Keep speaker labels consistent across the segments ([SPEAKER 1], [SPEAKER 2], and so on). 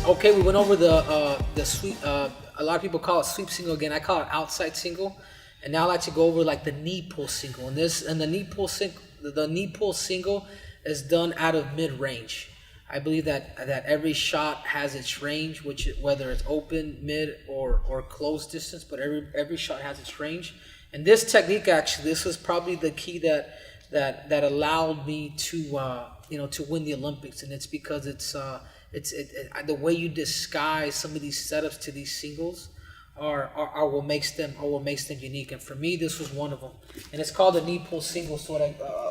[SPEAKER 1] Okay, we went over the sweep. A lot of people call it sweep single. Again, I call it outside single. And now I like to go over like the knee pull single. And the knee pull single is done out of mid range. I believe that every shot has its range, which whether it's open, mid, or close distance, but every shot has its range. And this technique, actually, this was probably the key that allowed me to win the Olympics, and it's because it's the way you disguise some of these setups to these singles are what makes them unique. And for me, this was one of them. And it's called a knee pull single. So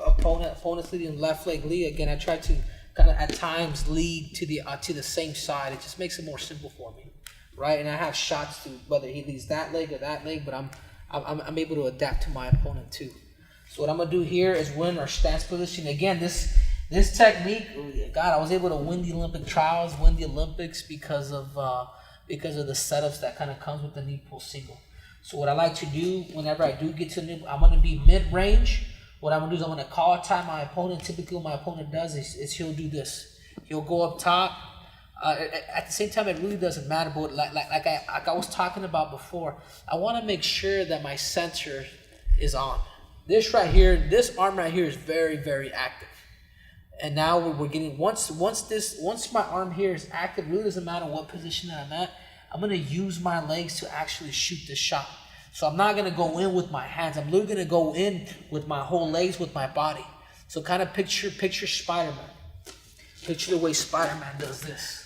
[SPEAKER 1] opponents leading left leg lead. Again, I try to kind of at times lead to the same side. It just makes it more simple for me, right? And I have shots to whether he leads that leg or that leg, but I'm able to adapt to my opponent too. So what I'm gonna do here is win our stance position. Again, this technique, God, I was able to win the Olympic trials, win the Olympics because of the setups that kind of comes with the knee pull single. So what I like to do whenever I do get to the I'm gonna be mid range. What I'm gonna do is I'm gonna call time my opponent. Typically, what my opponent does is he'll do this. He'll go up top. At the same time, it really doesn't matter. But like I was talking about before, I want to make sure that my center is on. This right here, this arm right here is very, very active. And now we're getting once my arm here is active, it really doesn't matter what position that I'm at. I'm gonna use my legs to actually shoot the shot. So I'm not gonna go in with my hands. I'm literally gonna go in with my whole legs, with my body. So kind of picture Spider-Man. Picture the way Spider-Man does this.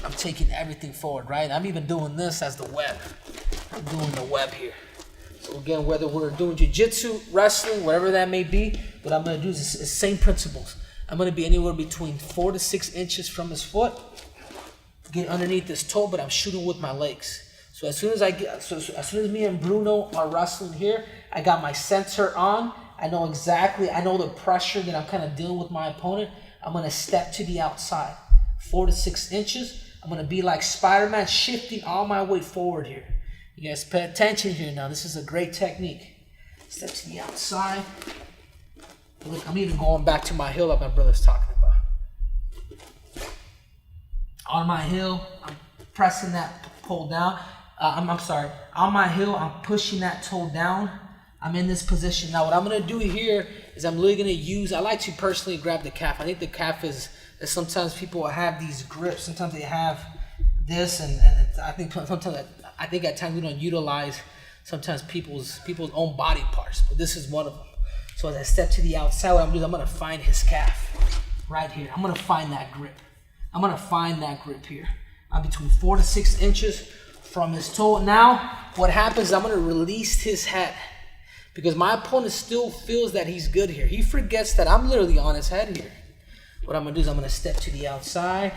[SPEAKER 1] I'm taking everything forward, right? I'm even doing this as the web. I'm doing the web here. So again, whether we're doing jiu-jitsu, wrestling, whatever that may be, what I'm gonna do is the same principles. I'm gonna be anywhere between 4 to 6 inches from his foot, get underneath his toe, but I'm shooting with my legs. So as soon as me and Bruno are wrestling here, I got my center on. I know the pressure that I'm kind of dealing with my opponent. I'm gonna step to the outside, 4 to 6 inches. I'm gonna be like Spider-Man, shifting all my weight forward here. You guys pay attention here now. This is a great technique. Step to the outside. Look, I'm even going back to my heel like my brother's talking about. On my heel, I'm pressing that pull down. I'm sorry. On my heel, I'm pushing that toe down. I'm in this position. Now what I'm going to do here is I'm really going to use, I like to personally grab the calf. I think the calf is sometimes people have these grips. Sometimes they have this, and I think at times we don't utilize sometimes people's own body parts, but this is one of them. So as I step to the outside, what I'm doing, I'm gonna find his calf right here. I'm gonna find that grip. I'm gonna find that grip here. I'm between 4 to 6 inches from his toe. Now, what happens is I'm gonna release his head because my opponent still feels that he's good here. He forgets that I'm literally on his head here. What I'm gonna do is I'm gonna step to the outside,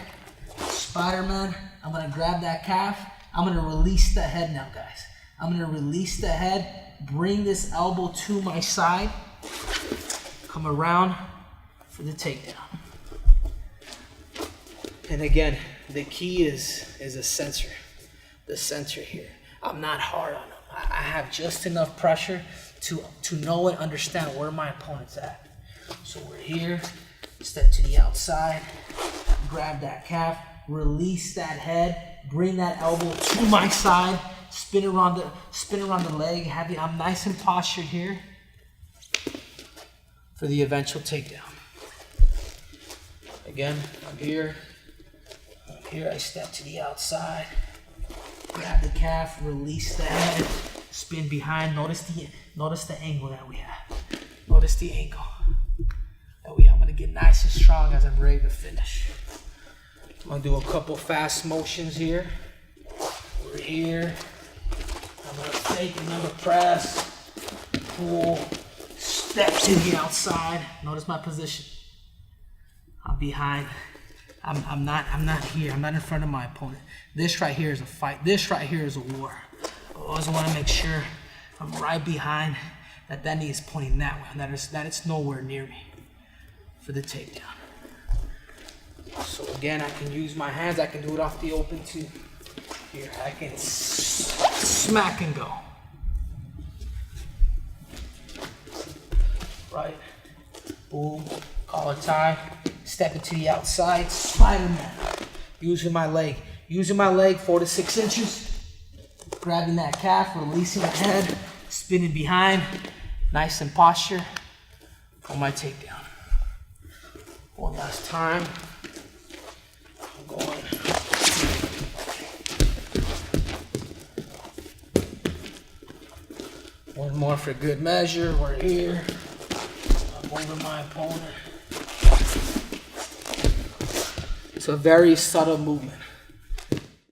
[SPEAKER 1] Spider-Man. I'm gonna grab that calf. I'm gonna release the head now, guys. I'm gonna release the head, bring this elbow to my side, come around for the takedown. And again, the key is a center. The center here. I'm not hard on him. I have just enough pressure to know and understand where my opponent's at. So we're here, step to the outside, grab that calf, release that head, bring that elbow to my side, spin around the leg, I'm nice and postured here for the eventual takedown. Again, I'm here, I step to the outside, grab the calf, release the head, spin behind, notice the angle that we have. Notice the angle. I'm gonna get nice and strong as I'm ready to finish. I'm gonna do a couple fast motions here. We're here. I'm gonna fake another press, pull, step to the outside. Notice my position. I'm behind. I'm not here. I'm not in front of my opponent. This right here is a fight. This right here is a war. I always want to make sure I'm right behind, that knee is pointing that way, that it's nowhere near me for the takedown. So again, I can use my hands. I can do it off the open too. Here, I can smack and go. Right. Boom. Call a tie. Step it to the outside, Spider-Man. Using my leg. Using my leg 4 to 6 inches. Grabbing that calf, releasing the head, spinning behind. Nice in posture for my takedown. One last time. I'm going. One more for good measure. We're here. I'm over my opponent. It's a very subtle movement.